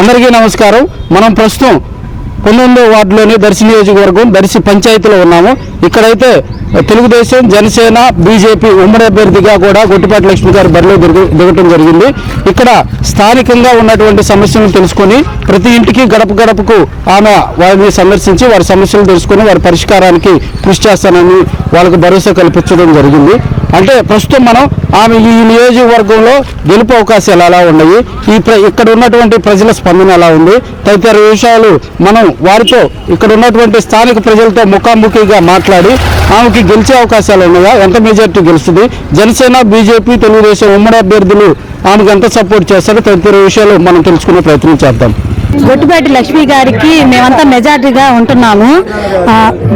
అందరికీ నమస్కారం. మనం ప్రస్తుతం 19వ వార్డులోని దర్శి నియోజకవర్గం దర్శి పంచాయతీలో ఉన్నాము. ఇక్కడైతే తెలుగుదేశం, జనసేన, బీజేపీ ఉమ్మడి అభ్యర్థిగా కూడా గొట్టిపాటి లక్ష్మి గారు బరిలో దిగటం జరిగింది. ఇక్కడ స్థానికంగా ఉన్నటువంటి సమస్యలను తెలుసుకొని ప్రతి ఇంటికి గడప గడపకు ఆమె వారిని సందర్శించి వారి సమస్యలు తెలుసుకొని వారి పరిష్కారానికి కృషి చేస్తానని వాళ్ళకు భరోసా కల్పించడం జరిగింది. అంటే ప్రస్తుతం మనం ఆమె ఈ నియోజకవర్గంలో గెలుపు అవకాశాలు ఎలా ఉన్నాయి, ఇక్కడ ఉన్నటువంటి ప్రజల స్పందన ఎలా ఉంది తదితర విషయాలు మనం వారితో ఇక్కడ ఉన్నటువంటి స్థానిక ప్రజలతో ముఖాముఖిగా మాట్లాడి ఆమెకి గెలిచే అవకాశాలు ఉన్నాయా, ఎంత మెజార్టీ గెలుస్తుంది, జనసేన, బీజేపీ, తెలుగుదేశం ఉమ్మడి అభ్యర్థులు ఆమెకు ఎంత సపోర్ట్ చేస్తారో తదితర విషయాలు మనం తెలుసుకునే ప్రయత్నం చేద్దాం. గొట్టిపాటి లక్ష్మి గారికి మేమంతా మెజార్టీగా ఉంటున్నాము.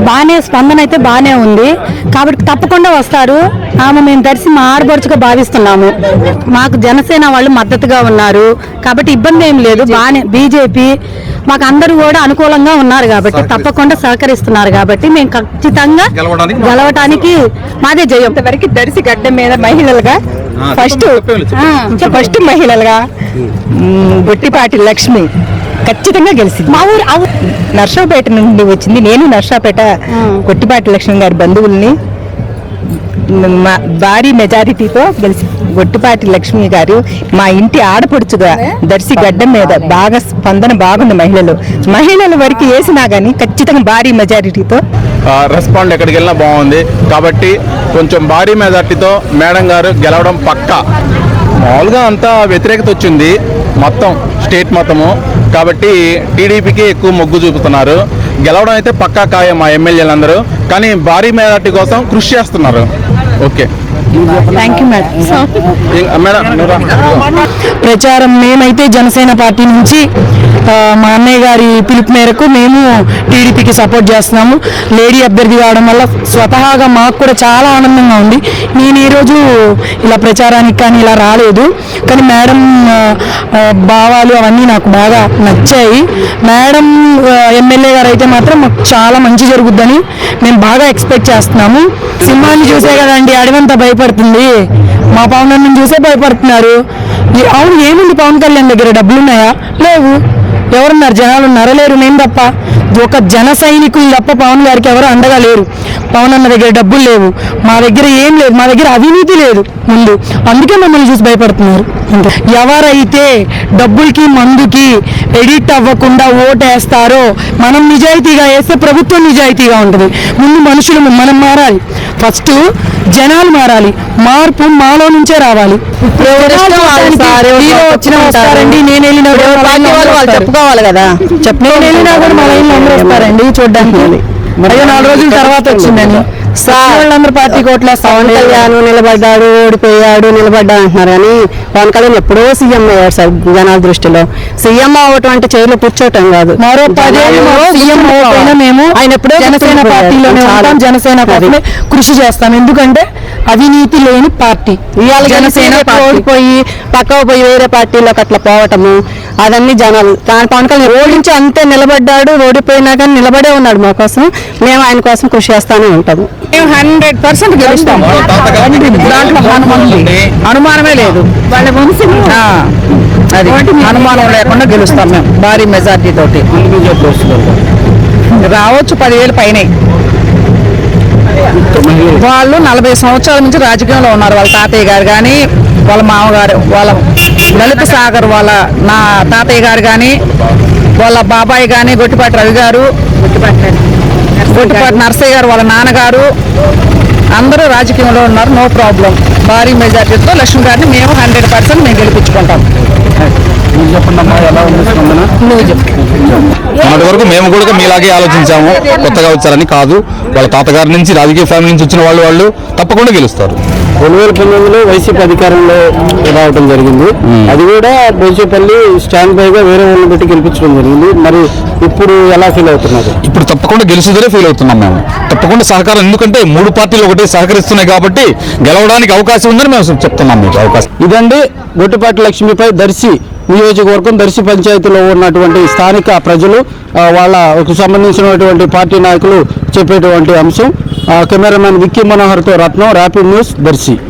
బాగానే స్పందన అయితే బాగానే ఉంది కాబట్టి తప్పకుండా వస్తారు. ఆమె మేము దర్శి మా ఆడబడుచుగా భావిస్తున్నాము. మాకు జనసేన వాళ్ళు మద్దతుగా ఉన్నారు కాబట్టి ఇబ్బంది ఏం లేదు. బాగానే బీజేపీ మాకు అందరూ కూడా అనుకూలంగా ఉన్నారు కాబట్టి తప్పకుండా సహకరిస్తున్నారు కాబట్టి మేము ఖచ్చితంగా గెలవటానికి మాదే జయం. ఇంతవరకు దర్శి గడ్డ మీద మహిళలుగా ఫస్ట్ మహిళలుగా గొట్టిపాటి లక్ష్మి ఖచ్చితంగా గెలిచింది. మా ఊరు నర్సాపేట నుండి వచ్చింది. నేను నర్సాపేట గొట్టిపాటి లక్ష్మి గారి బంధువుల్ని భారీ మెజారిటీతో గెలిచి గొట్టిపాటి లక్ష్మి గారు మా ఇంటి ఆడపడుచుగా దర్శి గడ్డ మీద బాగా స్పందన బాగుంది. మహిళల వరకు వేసినా కానీ ఖచ్చితంగా భారీ మెజారిటీతో రెస్పాండ్ ఎక్కడికి వెళ్ళినా బాగుంది కాబట్టి కొంచెం భారీ మెజారిటీతో మేడం గారు గెలవడం పక్కా. మామూలుగా అంతా వ్యతిరేకత వచ్చింది మొత్తం స్టేట్ మొత్తము కాబట్టి టీడీపీకి ఎక్కువ మొగ్గు చూపుతున్నారు. గెలవడం అయితే పక్కా ఖాయం మా ఎమ్మెల్యేలందరూ, కానీ భారీ మెజారిటీ కోసం కృషి చేస్తున్నారు. Okay, thank you madam. ప్రచారం మేమైతే జనసేన పార్టీ నుంచి మా అన్నయ్య గారి పిలుపు మేరకు మేము టీడీపీకి సపోర్ట్ చేస్తున్నాము. లేడీ అభ్యర్థి కావడం వల్ల స్వతహాగా మాకు కూడా చాలా ఆనందంగా ఉంది. నేను ఈరోజు ఇలా ప్రచారానికి కానీ ఇలా రాలేదు, కానీ మేడం భావాలు అవన్నీ నాకు బాగా నచ్చాయి. మేడం ఎమ్మెల్యే గారు అయితే మాత్రం మాకు చాలా మంచి జరుగుద్దని మేము బాగా ఎక్స్పెక్ట్ చేస్తున్నాము. సింహాన్ని చూసే కదండి అడవంతా భయపడుతుంది, మా పవన్ కళ్యాణ్ చూసే భయపడుతున్నారు. అవును, ఏముంది పవన్ కళ్యాణ్ దగ్గర డబ్బులున్నాయా? లేవు. ఎవరున్నారు? జనాలు ఉన్నారా? లేరు. మేము తప్ప ఒక జన సైనికులు తప్ప పవన్ గారికి ఎవరు అండగా లేరు. పవన్ అన్న దగ్గర డబ్బులు లేవు, మా దగ్గర ఏం లేదు, మా దగ్గర అవినీతి లేదు ముందు, అందుకే మమ్మల్ని చూసి భయపడుతున్నారు. ఎవరైతే డబ్బులకి మందుకి ఎడిట్ అవ్వకుండా ఓటేస్తారో మనం నిజాయితీగా వేస్తే ప్రభుత్వం నిజాయితీగా ఉంటుంది. ముందు మనుషులు మనం మారాలి, ఫస్ట్ జనాలు మారాలి, మార్పు మాలో నుంచే రావాలి. నేను వెళ్ళినా చెప్పుకోవాలి కదా, నేను వెళ్ళినా కూడా మా లైన్లో అందరూ వస్తారండి చూడ్డానికి. 4 రోజుల తర్వాత వచ్చిందని వాళ్ళందరూ పార్టీ కోట్ల పవన్ కళ్యాణ్ నిలబడ్డాడు, ఓడిపోయాడు, నిలబడ్డాడు అంటున్నారు. కానీ పవన్ కళ్యాణ్ ఎప్పుడో సీఎం అయ్యాడు సార్. జనాల దృష్టిలో సీఎం అవటం అంటే చైర్లో కూర్చోవటం కాదు. మరో 10 ఏళ్ళు సీఎం అయిపోయినా మేము ఆయన ఎప్పుడో జనసేన పార్టీలోనే ఉంటాం, జనసేన పార్టీలో కృషి చేస్తాం. ఎందుకంటే అవినీతి లేని పార్టీ. ఇవాళ జనసేన ఓడిపోయి పక్కకు పోయి వేరే పార్టీలోకి అట్లా పోవటము అదన్నీ జనాలు. పవన్ కళ్యాణ్ ఓడించి అంతే నిలబడ్డాడు, ఓడిపోయినా కానీ నిలబడే ఉన్నాడు మా కోసం. మేము ఆయన కోసం కృషి చేస్తానే ఉంటాము. మేము 100% గెలుస్తాం, దాంట్లో అనుమానమే లేదు. అది అనుమానం లేకుండా గెలుస్తాం మేము భారీ మెజార్టీ తోటి. రావచ్చు 10,000 పైనే. వాళ్ళు 40 సంవత్సరాల నుంచి రాజకీయంలో ఉన్నారు. వాళ్ళ తాతయ్య గారు కానీ, వాళ్ళ మామగారు, వాళ్ళ లలిత సాగర్ వాళ్ళ నా తాతయ్య గారు కానీ, వాళ్ళ బాబాయ్ కానీ, గొట్టిపాటి రవి గారు, గొట్టిపాటి నర్సయ్య గారు వాళ్ళ నాన్నగారు అందరూ రాజకీయంలో ఉన్నారు. No problem. భారీ మెజార్టీతో లక్ష్మి గారిని మేము 100% మేము గెలిపించుకుంటాం. మొదటి వరకు మేము కూడా మీలాగే ఆలోచించాము. కొత్తగా వచ్చారని కాదు, వాళ్ళ తాతగారి నుంచి రాజకీయ ఫ్యామిలీ నుంచి వచ్చిన వాళ్ళు తప్పకుండా గెలుస్తారు. 2019లో వైసీపీ అధికారంలో రావడం జరిగింది. అది కూడా బోచేపల్లి స్టాండ్ బైగా వేరే వాళ్ళని పెట్టి గెలిపించడం జరిగింది. మరి ఇప్పుడు ఎలా ఫీల్ అవుతున్నారు? ఇప్పుడు తప్పకుండా గెలుస్తుందనే ఫీల్ అవుతున్నాం మేము. తప్పకుండా సహకారం, ఎందుకంటే 3 పార్టీలు ఒకటే సహకరిస్తున్నాయి కాబట్టి గెలవడానికి అవకాశం ఉందని మేము చెప్తున్నాం. మీకు అవకాశం ఇదండి. గొట్టిపాటి లక్ష్మిపై దర్శి నియోజకవర్గం దర్శి పంచాయతీలో ఉన్నటువంటి స్థానిక ప్రజలు వాళ్ళకు సంబంధించినటువంటి పార్టీ నాయకులు చెప్పేటువంటి అంశం. కెమెరామెన్ విక్కీ మనోహర్తో రత్నం, ర్యాపిడ్ న్యూస్, దర్శి.